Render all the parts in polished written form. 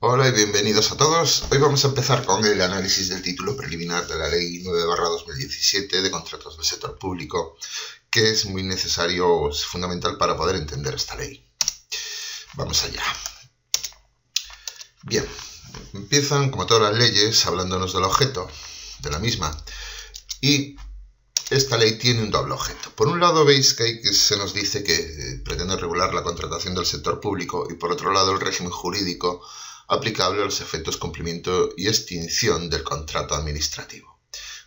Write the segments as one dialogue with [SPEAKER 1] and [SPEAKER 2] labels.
[SPEAKER 1] Hola y bienvenidos a todos. Hoy vamos a empezar con el análisis del título preliminar de la Ley 9/2017 de contratos del sector público, que es muy necesario, es fundamental para poder entender esta ley. Vamos allá. Bien, empiezan, como todas las leyes, hablándonos del objeto de la misma. Y esta ley tiene un doble objeto. Por un lado veis que se nos dice que pretende regular la contratación del sector público y por otro lado el régimen jurídico aplicable a los efectos cumplimiento y extinción del contrato administrativo.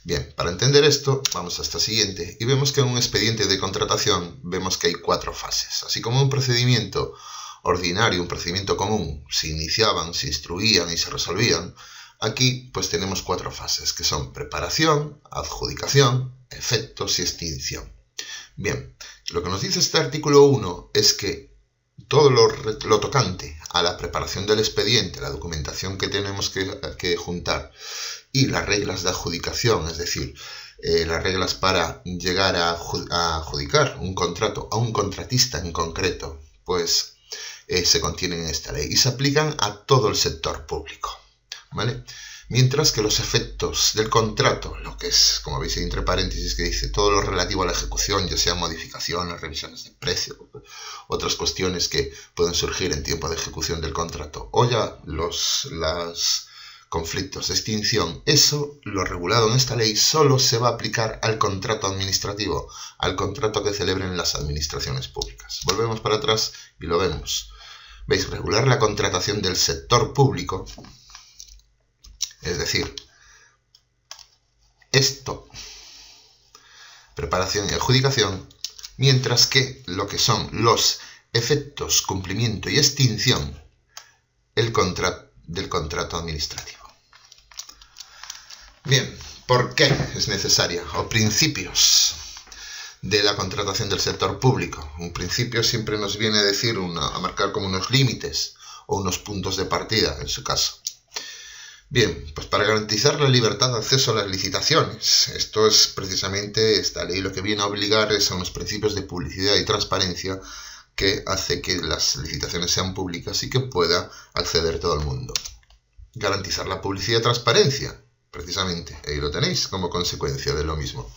[SPEAKER 1] Bien, para entender esto vamos a esta siguiente y vemos que en un expediente de contratación vemos que hay 4 fases. Así como un procedimiento ordinario, un procedimiento común, se iniciaban, se instruían y se resolvían, aquí pues tenemos 4 fases que son preparación, adjudicación, efectos y extinción. Bien, lo que nos dice este artículo 1 es que todo lo tocante a la preparación del expediente, la documentación que tenemos que juntar y las reglas de adjudicación, es decir, las reglas para llegar a adjudicar un contrato a un contratista en concreto, pues se contienen en esta ley y se aplican a todo el sector público, ¿vale? Mientras que los efectos del contrato, lo que es, como veis entre paréntesis, que dice todo lo relativo a la ejecución, ya sea modificaciones, revisiones de precio, otras cuestiones que pueden surgir en tiempo de ejecución del contrato, o ya los conflictos de extinción, eso, lo regulado en esta ley, solo se va a aplicar al contrato administrativo, al contrato que celebren las administraciones públicas. Volvemos para atrás y lo vemos. ¿Veis? Regular la contratación del sector público. Es decir, esto, preparación y adjudicación, mientras que lo que son los efectos, cumplimiento y extinción del contrato administrativo. Bien, ¿por qué es necesaria? O principios de la contratación del sector público. Un principio siempre nos viene a decir, a marcar como unos límites o unos puntos de partida en su caso. Bien, pues para garantizar la libertad de acceso a las licitaciones, esto es precisamente esta ley lo que viene a obligar es a unos principios de publicidad y transparencia que hace que las licitaciones sean públicas y que pueda acceder todo el mundo. Garantizar la publicidad y transparencia, precisamente, ahí lo tenéis como consecuencia de lo mismo.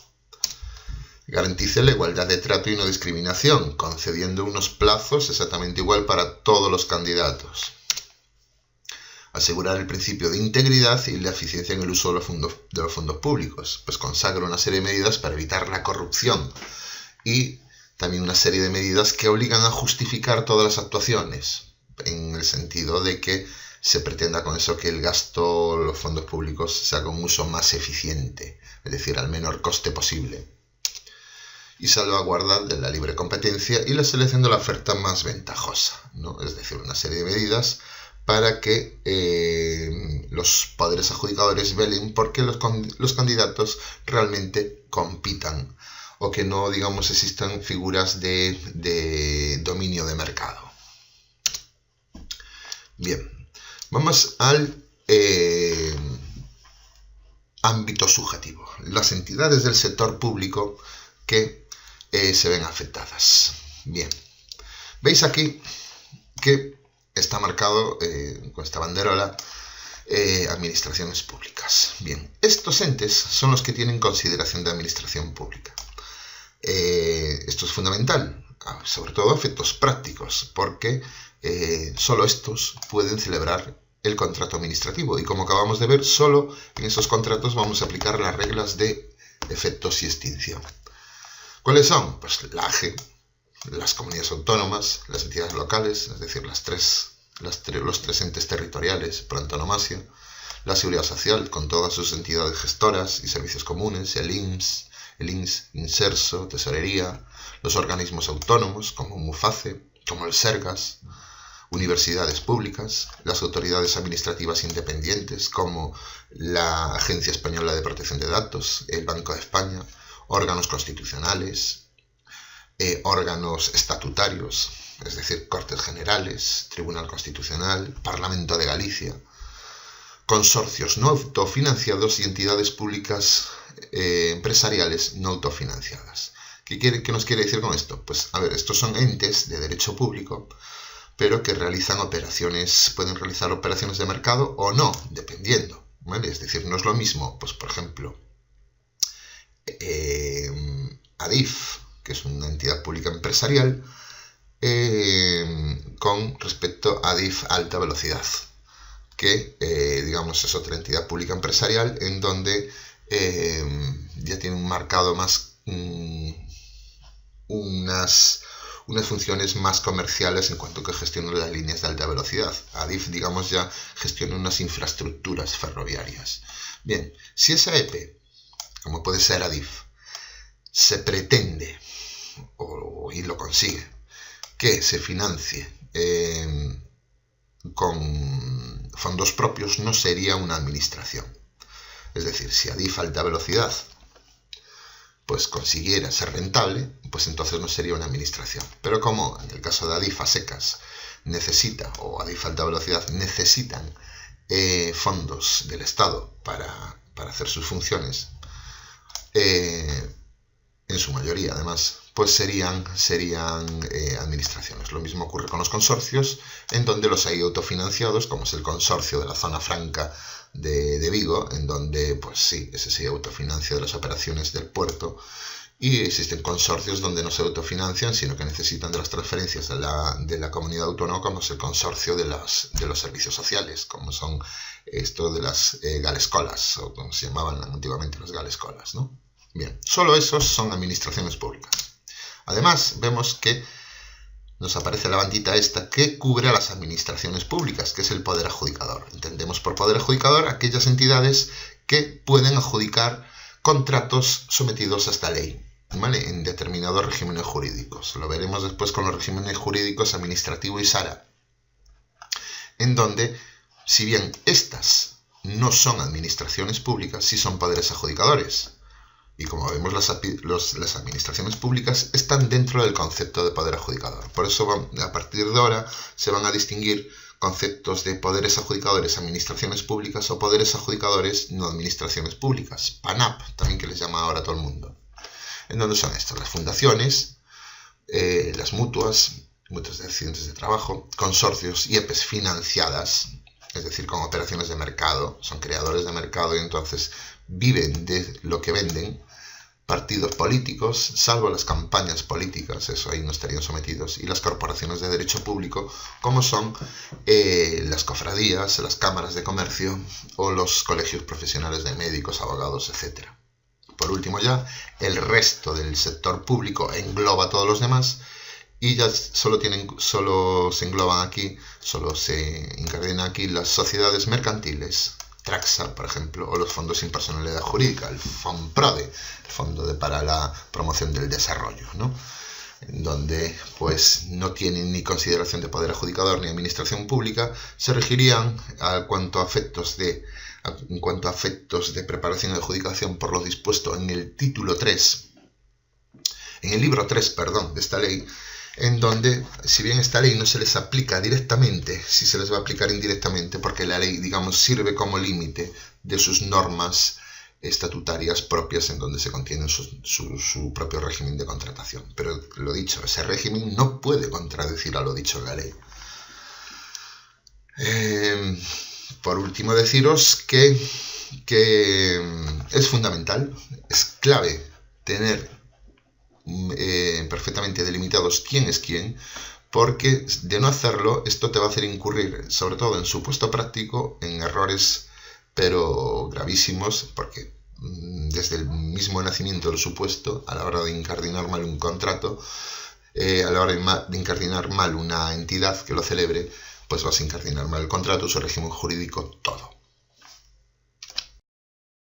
[SPEAKER 1] Garantice la igualdad de trato y no discriminación, concediendo unos plazos exactamente igual para todos los candidatos. Asegurar el principio de integridad y la eficiencia en el uso de los fondos públicos, pues consagra una serie de medidas para evitar la corrupción y también una serie de medidas que obligan a justificar todas las actuaciones, en el sentido de que se pretenda con eso que el gasto, los fondos públicos, se haga un uso más eficiente, es decir, al menor coste posible. Y salvaguarda de la libre competencia y la selección de la oferta más ventajosa, ¿no? Es decir, una serie de medidas para que los poderes adjudicadores velen porque los candidatos realmente compitan o que no, digamos, existan figuras de dominio de mercado. Bien, vamos al ámbito subjetivo. Las entidades del sector público que se ven afectadas. Bien, veis aquí que está marcado con esta banderola administraciones públicas. Bien, estos entes son los que tienen consideración de administración pública. Esto es fundamental, sobre todo a efectos prácticos, porque solo estos pueden celebrar el contrato administrativo y como acabamos de ver, solo en esos contratos vamos a aplicar las reglas de efectos y extinción. ¿Cuáles son? Pues la AGE, las comunidades autónomas, las entidades locales, es decir, los tres entes territoriales por antonomasia, la Seguridad Social con todas sus entidades gestoras y servicios comunes, el INS, Inserso, Tesorería, los organismos autónomos como MUFACE, como el SERGAS, universidades públicas, las autoridades administrativas independientes como la Agencia Española de Protección de Datos, el Banco de España, órganos constitucionales, órganos estatutarios, es decir, Cortes Generales, Tribunal Constitucional, Parlamento de Galicia, consorcios no autofinanciados y entidades públicas empresariales no autofinanciadas. ¿Qué nos quiere decir con esto? Pues, a ver, estos son entes de derecho público pero que realizan operaciones, pueden realizar operaciones de mercado o no, dependiendo, ¿vale? Es decir, no es lo mismo, pues por ejemplo, ADIF, que es una entidad pública empresarial, con respecto a ADIF alta velocidad, que digamos es otra entidad pública empresarial en donde ya tiene un marcado más unas funciones más comerciales en cuanto que gestiona las líneas de alta velocidad. ADIF, digamos, ya gestiona unas infraestructuras ferroviarias. Bien, si esa EP, como puede ser ADIF, se pretende y lo consigue que se financie con fondos propios, no sería una administración. Es decir, si ADIF alta velocidad pues consiguiera ser rentable, pues entonces no sería una administración. Pero como en el caso de ADIF a secas necesita, o ADIF alta velocidad necesitan fondos del Estado para hacer sus funciones, en su mayoría además, pues serían administraciones. Lo mismo ocurre con los consorcios, en donde los hay autofinanciados, como es el consorcio de la zona franca de Vigo, en donde, pues sí, ese se autofinancia de las operaciones del puerto, y existen consorcios donde no se autofinancian, sino que necesitan de las transferencias de la comunidad autónoma, como es el consorcio de los servicios sociales, como son esto de las galescolas, o como se llamaban antiguamente las galescolas, ¿no? Bien, solo esos son administraciones públicas. Además, vemos que nos aparece la bandita esta que cubre a las administraciones públicas, que es el poder adjudicador. Entendemos por poder adjudicador aquellas entidades que pueden adjudicar contratos sometidos a esta ley, ¿vale? En determinados regímenes jurídicos. Lo veremos después con los regímenes jurídicos administrativo y SARA, en donde, si bien estas no son administraciones públicas, sí son poderes adjudicadores. Y como vemos, las administraciones públicas están dentro del concepto de poder adjudicador. Por eso, a partir de ahora, se van a distinguir conceptos de poderes adjudicadores, administraciones públicas, o poderes adjudicadores, no administraciones públicas. PANAP, también, que les llama ahora a todo el mundo. ¿En dónde son estos? Las fundaciones, las mutuas de accidentes de trabajo, consorcios y EPEs financiadas, es decir, con operaciones de mercado. Son creadores de mercado y entonces viven de lo que venden. Partidos políticos, salvo las campañas políticas, eso ahí no estarían sometidos, y las corporaciones de derecho público, como son las cofradías, las cámaras de comercio o los colegios profesionales de médicos, abogados, etc. Por último ya, el resto del sector público engloba a todos los demás, y ya solo se engloban aquí, solo se incardina aquí las sociedades mercantiles, Traxa, por ejemplo, o los fondos sin personalidad jurídica, el FONPRODE, el Fondo para la Promoción del Desarrollo, ¿no? En donde pues no tienen ni consideración de poder adjudicador ni administración pública, se regirían en cuanto a efectos de preparación y adjudicación por lo dispuesto en el título 3, en el libro 3, perdón, de esta ley, en donde, si bien esta ley no se les aplica directamente, sí se les va a aplicar indirectamente, porque la ley, digamos, sirve como límite de sus normas estatutarias propias, en donde se contiene su propio régimen de contratación. Pero lo dicho, ese régimen no puede contradecir a lo dicho en la ley. Por último, deciros que es fundamental, es clave tener perfectamente delimitados quién es quién, porque de no hacerlo, esto te va a hacer incurrir, sobre todo en supuesto práctico, en errores pero gravísimos, porque desde el mismo nacimiento del supuesto, a la hora de incardinar mal un contrato, a la hora de incardinar mal una entidad que lo celebre, pues vas a incardinar mal el contrato, su régimen jurídico, todo.